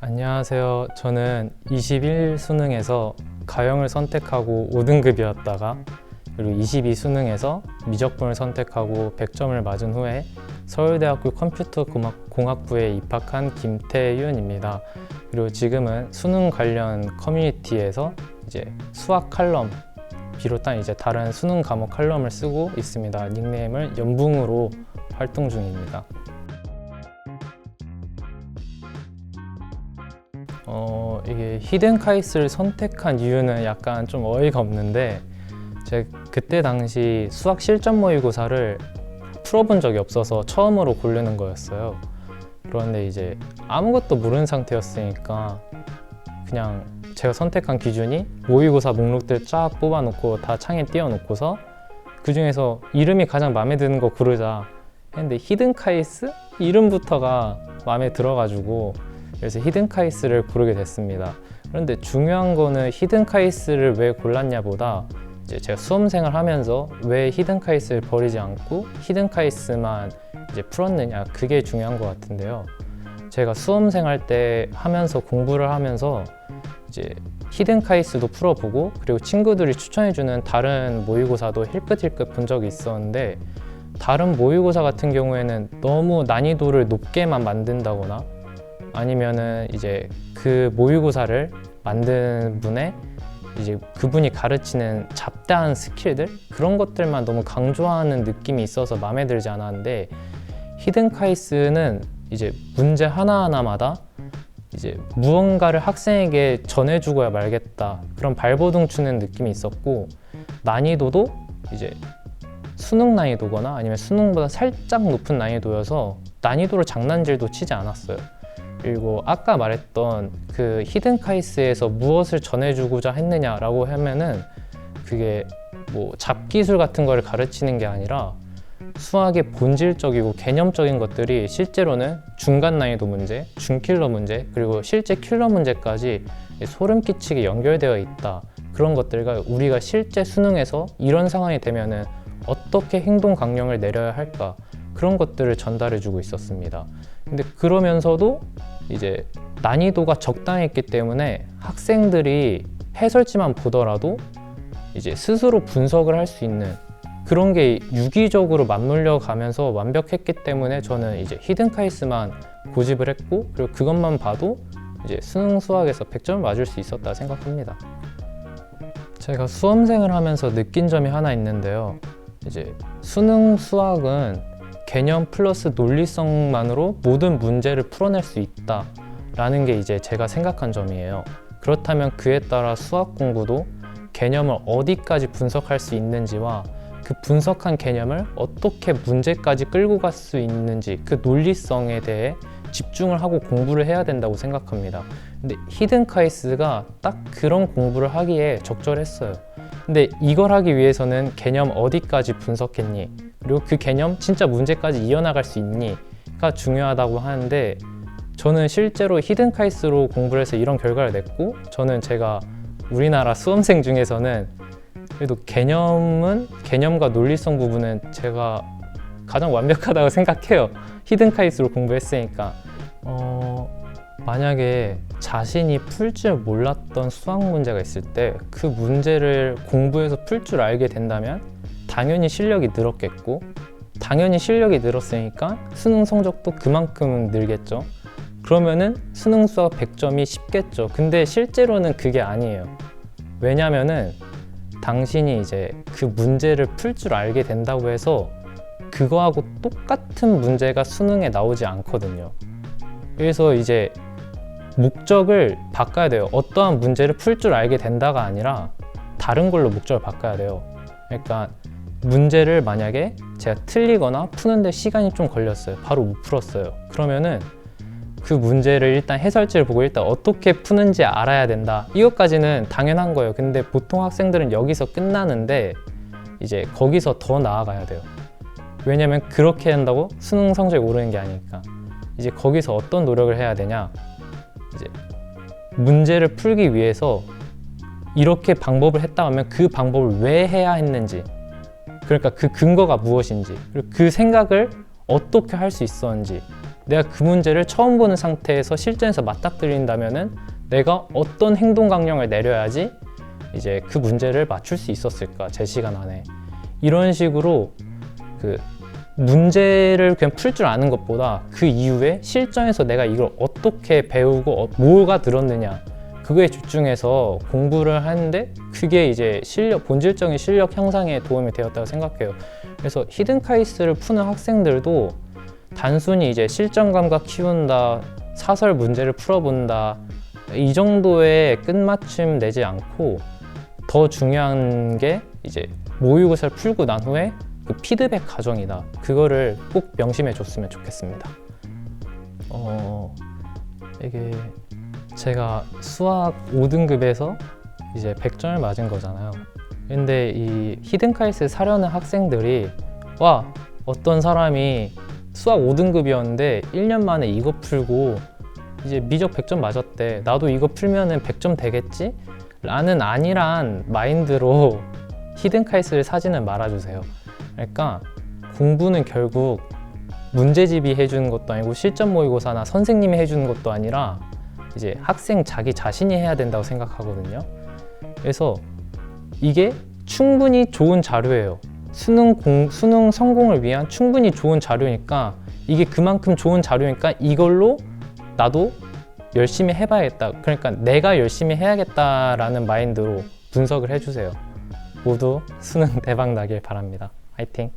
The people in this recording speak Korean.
안녕하세요. 저는 21 수능에서 가형을 선택하고 5등급이었다가 그리고 22 수능에서 미적분을 선택하고 100점을 맞은 후에 서울대학교 컴퓨터공학부에 입학한 김태윤입니다. 그리고 지금은 수능 관련 커뮤니티에서 이제 수학 칼럼 비롯한 이제 다른 수능 과목 칼럼을 쓰고 있습니다. 닉네임을 연붕으로 활동 중입니다. 이게 히든카이스트를 선택한 이유는 약간 좀 어이가 없는데, 제가 그때 당시 수학 실전 모의고사를 풀어본 적이 없어서 처음으로 고르는 거였어요. 그런데 이제 아무것도 모르는 상태였으니까 그냥 제가 선택한 기준이 모의고사 목록들 쫙 뽑아놓고 다 창에 띄워놓고서 그 중에서 이름이 가장 마음에 드는 거 고르자 했는데 히든카이스트? 이름부터가 마음에 들어가지고 그래서 히든카이스트를 고르게 됐습니다. 그런데 중요한 거는 히든카이스트를 왜 골랐냐 보다 이제 제가 수험생활 하면서 왜 히든카이스트를 버리지 않고 히든카이스트만 이제 풀었느냐, 그게 중요한 것 같은데요. 제가 수험생활 때 하면서 공부를 하면서 이제 히든카이스트도 풀어보고 그리고 친구들이 추천해주는 다른 모의고사도 힐끗힐끗 본 적이 있었는데, 다른 모의고사 같은 경우에는 너무 난이도를 높게만 만든다거나 아니면은 이제 그 모의고사를 만든 분의 이제 그분이 가르치는 잡다한 스킬들, 그런 것들만 너무 강조하는 느낌이 있어서 마음에 들지 않았는데, 히든카이스트는 이제 문제 하나하나마다 이제 무언가를 학생에게 전해주고야 말겠다, 그런 발버둥 치는 느낌이 있었고, 난이도도 이제 수능 난이도거나 아니면 수능보다 살짝 높은 난이도여서 난이도를 장난질도 치지 않았어요. 그리고 아까 말했던 그 히든카이스트에서 무엇을 전해주고자 했느냐라고 하면은 그게 뭐 잡기술 같은 걸 가르치는 게 아니라 수학의 본질적이고 개념적인 것들이 실제로는 중간 난이도 문제, 중킬러 문제, 그리고 실제 킬러 문제까지 소름 끼치게 연결되어 있다. 그런 것들과 우리가 실제 수능에서 이런 상황이 되면은 어떻게 행동 강령을 내려야 할까, 그런 것들을 전달해주고 있었습니다. 근데 그러면서도 이제 난이도가 적당했기 때문에 학생들이 해설지만 보더라도 이제 스스로 분석을 할 수 있는 그런 게 유기적으로 맞물려 가면서 완벽했기 때문에 저는 이제 히든카이스트만 고집을 했고, 그리고 그것만 봐도 이제 수능 수학에서 100점을 맞을 수 있었다 생각합니다. 제가 수험생을 하면서 느낀 점이 하나 있는데요. 이제 수능 수학은 개념 플러스 논리성만으로 모든 문제를 풀어낼 수 있다 라는 게 이제 제가 생각한 점이에요. 그렇다면 그에 따라 수학 공부도 개념을 어디까지 분석할 수 있는지와 그 분석한 개념을 어떻게 문제까지 끌고 갈 수 있는지, 그 논리성에 대해 집중을 하고 공부를 해야 된다고 생각합니다. 근데 히든카이스트가 딱 그런 공부를 하기에 적절했어요. 근데 이걸 하기 위해서는 개념 어디까지 분석했니, 그리고 그 개념 진짜 문제까지 이어나갈 수 있니가 중요하다고 하는데, 저는 실제로 히든카이스트로 공부를 해서 이런 결과를 냈고, 저는 제가 우리나라 수험생 중에서는 그래도 개념과 논리성 부분은 제가 가장 완벽하다고 생각해요. 히든카이스트로 공부했으니까. 만약에 자신이 풀 줄 몰랐던 수학 문제가 있을 때 그 문제를 공부해서 풀 줄 알게 된다면 당연히 실력이 늘었겠고, 당연히 실력이 늘었으니까 수능 성적도 그만큼 늘겠죠. 그러면은 수능 수학 100점이 쉽겠죠. 근데 실제로는 그게 아니에요. 왜냐면은 당신이 이제 그 문제를 풀 줄 알게 된다고 해서 그거하고 똑같은 문제가 수능에 나오지 않거든요. 그래서 이제 목적을 바꿔야 돼요. 어떠한 문제를 풀 줄 알게 된다가 아니라 다른 걸로 목적을 바꿔야 돼요. 그러니까 문제를 만약에 제가 틀리거나 푸는데 시간이 좀 걸렸어요. 바로 못 풀었어요. 그러면은 그 문제를 일단 해설지를 보고 일단 어떻게 푸는지 알아야 된다. 이것까지는 당연한 거예요. 근데 보통 학생들은 여기서 끝나는데 이제 거기서 더 나아가야 돼요. 왜냐면 그렇게 한다고 수능 성적이 오르는 게 아니니까. 이제 거기서 어떤 노력을 해야 되냐, 이제 문제를 풀기 위해서 이렇게 방법을 했다 하면 그 방법을 왜 해야 했는지, 그러니까 그 근거가 무엇인지, 그리고 그 생각을 어떻게 할 수 있었는지, 내가 그 문제를 처음 보는 상태에서 실전에서 맞닥뜨린다면은 내가 어떤 행동 강령을 내려야지 이제 그 문제를 맞출 수 있었을까, 제 시간 안에. 이런 식으로 그 문제를 그냥 풀 줄 아는 것보다 그 이후에 실전에서 내가 이걸 어떻게 배우고 뭐가 들었느냐, 그거에 집중해서 공부를 하는데 그게 이제 본질적인 실력 향상에 도움이 되었다고 생각해요. 그래서 히든카이스트를 푸는 학생들도 단순히 이제 실전 감각 키운다, 사설 문제를 풀어본다, 이 정도의 끝맞춤 내지 않고 더 중요한 게 이제 모의고사를 풀고 난 후에 그 피드백 과정이다. 그거를 꼭 명심해 줬으면 좋겠습니다. 이게 제가 수학 5등급에서 이제 100점을 맞은 거잖아요. 근데 이 히든카이스트 사려는 학생들이 와, 어떤 사람이 수학 5등급이었는데 1년 만에 이거 풀고 이제 미적 100점 맞았대. 나도 이거 풀면은 100점 되겠지? 라는 안일한 마인드로 히든카이스트를 사지는 말아주세요. 그러니까 공부는 결국 문제집이 해주는 것도 아니고 실전 모의고사나 선생님이 해주는 것도 아니라 이제 학생 자기 자신이 해야 된다고 생각하거든요. 그래서 이게 충분히 좋은 자료예요. 수능 성공을 위한 충분히 좋은 자료니까, 이게 그만큼 좋은 자료니까 이걸로 나도 열심히 해봐야겠다. 그러니까 내가 열심히 해야겠다라는 마인드로 분석을 해주세요. 모두 수능 대박 나길 바랍니다. 화이팅!